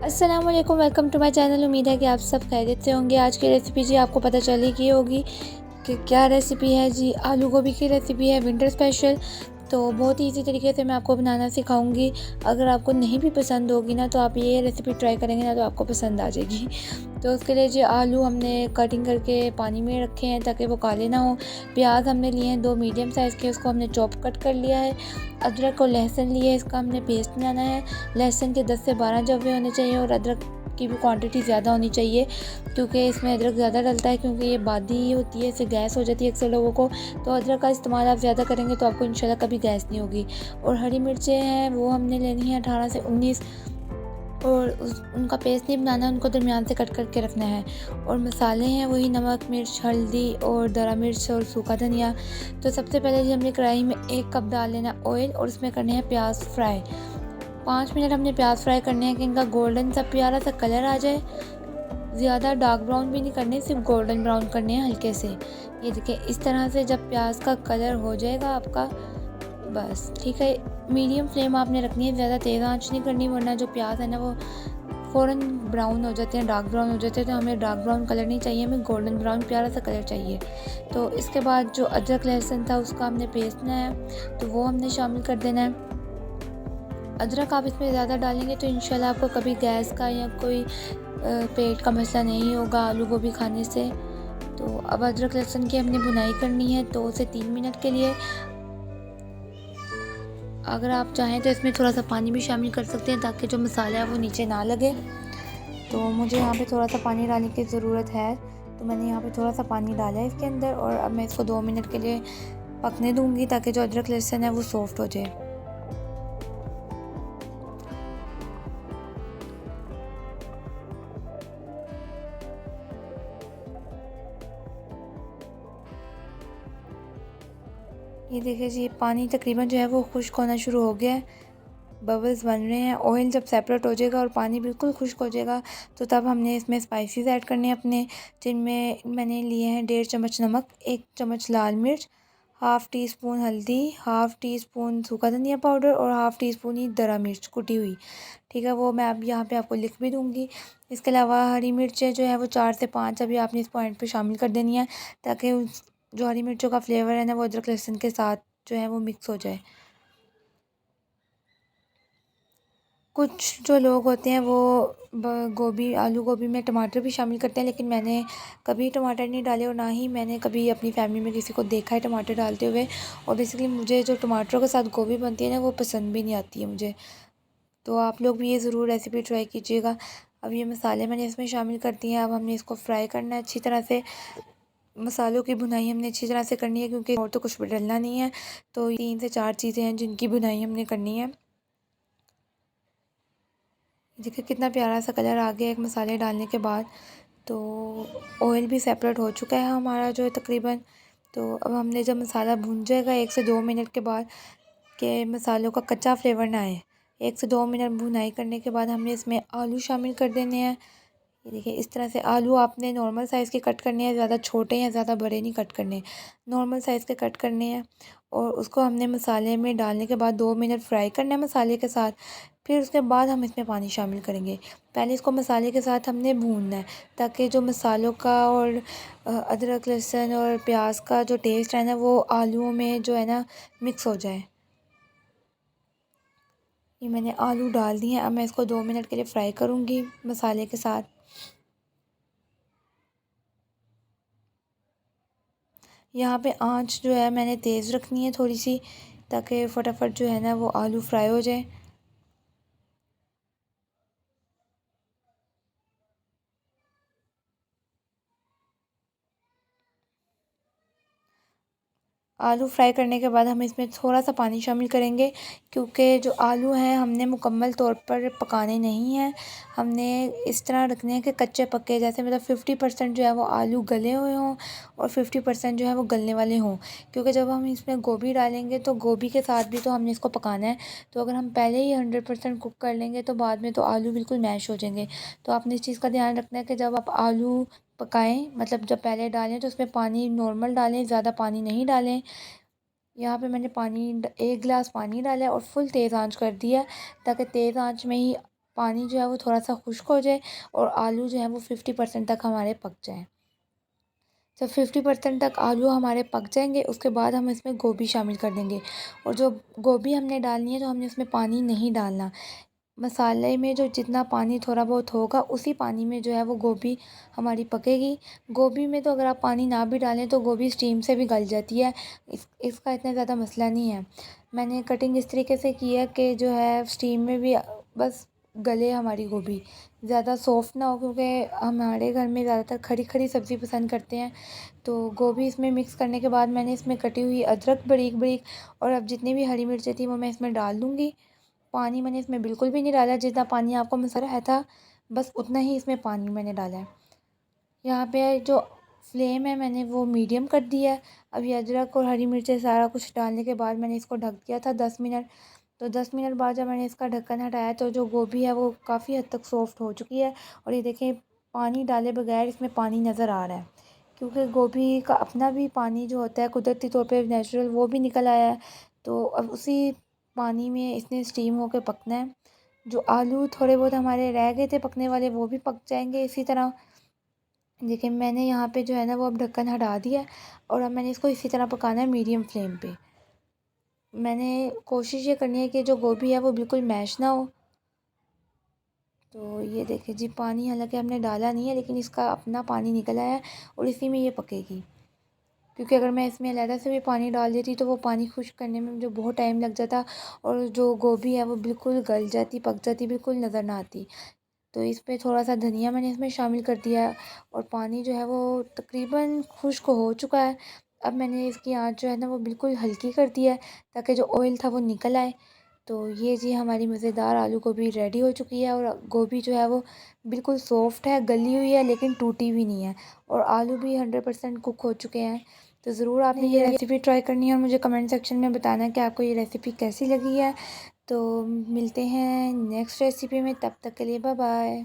अस्सलाम वालेकुम, welcome to my channel. उम्मीद है कि आप सब खैरियत से होंगे। आज की रेसिपी जी आपको पता चल ही गई होगी कि क्या रेसिपी है जी। आलू गोभी की रेसिपी है, विंटर स्पेशल। तो बहुत ही इजी तरीके से मैं आपको बनाना सिखाऊंगी। अगर आपको नहीं भी पसंद होगी ना, तो आप ये रेसिपी ट्राई करेंगे ना, तो आपको पसंद आ जाएगी। तो उसके लिए जी आलू हमने कटिंग करके पानी में रखे हैं ताकि वो काले ना हो। प्याज हमने लिए हैं 2 मीडियम साइज़ के, उसको हमने चॉप कट कर लिया है। अदरक और लहसुन लिए, इसका हमने पेस्ट बनाना है। लहसुन के 10 से 12 जवे होने चाहिए और अदरक की भी क्वांटिटी ज़्यादा होनी चाहिए, क्योंकि इसमें अदरक ज़्यादा डलता है, क्योंकि ये बादी होती है, इससे गैस हो जाती है अक्सर लोगों को। तो अदरक का इस्तेमाल आप ज़्यादा करेंगे तो आपको इंशाल्लाह कभी गैस नहीं होगी। और हरी मिर्चें हैं, वो हमने लेनी है 18 से 19, और उनका पेस्ट नहीं बनाना, उनको दरमियान से कट करके रखना है। और मसाले हैं वही नमक, मिर्च, हल्दी और दरा मिर्च और सूखा धनिया। तो सबसे पहले जी हमने कढ़ाई में 1 कप डाल लेना ऑयल, और उसमें करने हैं प्याज फ्राई। 5 मिनट हमने प्याज फ्राई करने हैं कि इनका गोल्डन सा प्यारा सा कलर आ जाए। ज़्यादा डार्क ब्राउन भी नहीं करने, सिर्फ गोल्डन ब्राउन करने हैं हल्के से। ये देखिए, इस तरह से जब प्याज का कलर हो जाएगा आपका, बस ठीक है। मीडियम फ्लेम आपने रखनी है, ज़्यादा तेज़ आंच नहीं करनी, वरना जो प्याज है ना वो फ़ौरन ब्राउन हो जाते हैं, डार्क ब्राउन हो जाते हैं। तो हमें डार्क ब्राउन कलर नहीं चाहिए, हमें गोल्डन ब्राउन प्यारा सा कलर चाहिए। तो इसके बाद जो अदरक लहसुन था उसका हमने पेस्ट बनाया है, तो वो हमने शामिल कर देना है। अदरक आप इसमें ज़्यादा डालेंगे तो इंशाल्लाह आपको कभी गैस का या कोई पेट का मसला नहीं होगा आलू गोभी खाने से। तो अब अदरक लहसुन की हमने भुनाई करनी है 2 से 3 मिनट के लिए। अगर आप चाहें तो इसमें थोड़ा सा पानी भी शामिल कर सकते हैं, ताकि जो मसाला है वो नीचे ना लगे। तो मुझे यहाँ पे थोड़ा सा पानी डालने की ज़रूरत है, तो मैंने यहाँ पे थोड़ा सा पानी डाला है इसके अंदर। और अब मैं इसको 2 मिनट के लिए पकने दूँगी, ताकि जो अदरक लहसुन है वो सॉफ्ट हो जाए। ये देखिए जी, पानी तकरीबन जो है वो खुश्क होना शुरू हो गया है, बबल्स बन रहे हैं। ऑयल जब सेपरेट हो जाएगा और पानी बिल्कुल खुश्क हो जाएगा, तो तब हमने इसमें स्पाइसेस ऐड करने हैं अपने, जिनमें मैंने लिए हैं 1.5 चम्मच नमक, 1 चम्मच लाल मिर्च, हाफ़ टी स्पून हल्दी, हाफ़ टी स्पून सूखा धनिया पाउडर और हाफ़ टी स्पून ही दरा मिर्च कुटी हुई। ठीक है, वो मैं अब यहाँ पे आपको लिख भी दूँगी। इसके अलावा हरी मिर्चें जो है वो 4 से 5 अभी आपने इस पॉइंट पे शामिल कर देनी है, ताकि उस जो हरी मिर्चों का फ्लेवर है ना वो अदरक लहसुन के साथ जो है वो मिक्स हो जाए। कुछ जो लोग होते हैं वो गोभी, आलू गोभी में टमाटर भी शामिल करते हैं, लेकिन मैंने कभी टमाटर नहीं डाले, और ना ही मैंने कभी अपनी फैमिली में किसी को देखा है टमाटर डालते हुए। और बेसिकली मुझे जो टमाटरों के साथ गोभी बनती है ना वो पसंद भी नहीं आती है मुझे। तो आप लोग भी ये ज़रूर रेसिपी ट्राई कीजिएगा। अब ये मसाले मैंने इसमें शामिल कर दिए हैं। अब हमने इसको फ्राई करना है अच्छी तरह से। मसालों की भुनाई हमने अच्छी तरह से करनी है, क्योंकि और तो कुछ भी डलना नहीं है। तो 3 से 4 चीज़ें हैं जिनकी भुनाई हमने करनी है। देखिए कितना प्यारा सा कलर आ गया एक मसाले डालने के बाद। तो ऑयल भी सेपरेट हो चुका है हमारा जो है तकरीबन। तो अब हमने जब मसाला भुन जाएगा 1 से 2 मिनट के बाद, के मसालों का कच्चा फ्लेवर ना आए, 1 से 2 मिनट भुनाई करने के बाद हमने इसमें आलू शामिल कर देने हैं। ये देखिए, इस तरह से आलू आपने नॉर्मल साइज़ के कट करने हैं, ज़्यादा छोटे या ज़्यादा बड़े नहीं कट करने, नॉर्मल साइज़ के कट करने हैं। और उसको हमने मसाले में डालने के बाद 2 मिनट फ्राई करना है मसाले के साथ। फिर उसके बाद हम इसमें पानी शामिल करेंगे। पहले इसको मसाले के साथ हमने भूनना है, ताकि जो मसालों का और अदरक लहसुन और प्याज का जो टेस्ट है ना वो आलूओं में जो है ना मिक्स हो जाए। ये मैंने आलू डाल दिए हैं, अब मैं इसको 2 मिनट के लिए फ्राई करूँगी मसाले के साथ। यहाँ पे आंच जो है मैंने तेज़ रखनी है थोड़ी सी, ताकि फटाफट जो है ना वो आलू फ्राई हो जाए। आलू फ्राई करने के बाद हम इसमें थोड़ा सा पानी शामिल करेंगे, क्योंकि जो आलू हैं हमने मुकम्मल तौर पर पकाने नहीं हैं। हमने इस तरह रखने हैं कि कच्चे पक्के, जैसे मतलब 50% जो है वो आलू गले हुए हों और 50% जो है वो गलने वाले हों। क्योंकि जब हम इसमें गोभी डालेंगे तो गोभी के साथ भी तो हमने इसको पकाना है। तो अगर हम पहले ही 100% कुक कर लेंगे तो बाद में तो आलू बिल्कुल मैश हो जाएंगे। तो आपने इस चीज़ का ध्यान रखना है कि जब आप आलू पकाएं, मतलब जब पहले डालें तो उसमें पानी नॉर्मल डालें, ज़्यादा पानी नहीं डालें। यहाँ पे मैंने 1 गिलास पानी डाला है और फुल तेज़ आंच कर दिया, ताकि तेज़ आंच में ही पानी जो है वो थोड़ा सा खुश्क हो जाए और आलू जो है वो 50% तक हमारे पक जाए। जब 50% तक आलू हमारे पक जाएंगे उसके बाद हम इसमें गोभी शामिल कर देंगे। और जो गोभी हमने डालनी है तो हमने उसमें पानी नहीं डालना। मसाले में जो जितना पानी थोड़ा बहुत होगा उसी पानी में जो है वो गोभी हमारी पकेगी। गोभी में तो अगर आप पानी ना भी डालें तो गोभी स्टीम से भी गल जाती है। इसका इतना ज़्यादा मसला नहीं है। मैंने कटिंग इस तरीके से की है कि जो है स्टीम में भी बस गले हमारी गोभी, ज़्यादा सॉफ्ट ना हो, क्योंकि हमारे घर में ज़्यादातर खड़ी खड़ी सब्ज़ी पसंद करते हैं। तो गोभी इसमें मिक्स करने के बाद मैंने इसमें कटी हुई अदरक बारीक बारीक और अब जितनी भी हरी मिर्चें थी वो मैं इसमें डाल दूँगी। पानी मैंने इसमें बिल्कुल भी नहीं डाला, जितना पानी आपको मसाला है था बस उतना ही इसमें पानी मैंने डाला है। यहाँ पे जो फ्लेम है मैंने वो मीडियम कर दिया है। अब ये अदरक और हरी मिर्चें सारा कुछ डालने के बाद मैंने इसको ढक दिया था 10 मिनट। तो 10 मिनट बाद जब मैंने इसका ढक्कन हटाया तो जो गोभी है वो काफ़ी हद तक सॉफ्ट हो चुकी है। और ये देखें, पानी डाले बगैर इसमें पानी नज़र आ रहा है, क्योंकि गोभी का अपना भी पानी जो होता है कुदरती तौर पे नेचुरल वो भी निकल आया है। तो अब उसी पानी में इसने स्टीम होकर पकना है। जो आलू थोड़े बहुत हमारे रह गए थे पकने वाले वो भी पक जाएंगे इसी तरह। देखिए मैंने यहाँ पे जो है ना वो अब ढक्कन हटा दिया है और अब मैंने इसको इसी तरह पकाना है मीडियम फ्लेम पे। मैंने कोशिश ये करनी है कि जो गोभी है वो बिल्कुल मैश ना हो। तो ये देखिए जी, पानी हालांकि हमने डाला नहीं है लेकिन इसका अपना पानी निकल आया है और इसी में ये पकेगी। क्योंकि अगर मैं इसमें अलहदा से भी पानी डाल देती तो वो पानी खुश्क करने में मुझे बहुत टाइम लग जाता और जो गोभी है वो बिल्कुल गल जाती, पक जाती, बिल्कुल नज़र ना आती। तो इस पे थोड़ा सा धनिया मैंने इसमें शामिल कर दिया है और पानी जो है वो तकरीबन खुश्क हो चुका है। अब मैंने इसकी आंच जो है ना वो बिल्कुल हल्की कर दिया है ताकि जो ऑयल था वो निकल आए। तो ये जी हमारी मज़ेदार आलू गोभी रेडी हो चुकी है और गोभी जो है वो बिल्कुल सॉफ्ट है, गली हुई है लेकिन टूटी भी नहीं है और आलू भी 100% कुक हो चुके हैं। तो ज़रूर आपने ये रेसिपी ट्राई करनी है और मुझे कमेंट सेक्शन में बताना है कि आपको ये रेसिपी कैसी लगी है। तो मिलते हैं नेक्स्ट रेसिपी में, तब तक के लिए बाय बाय।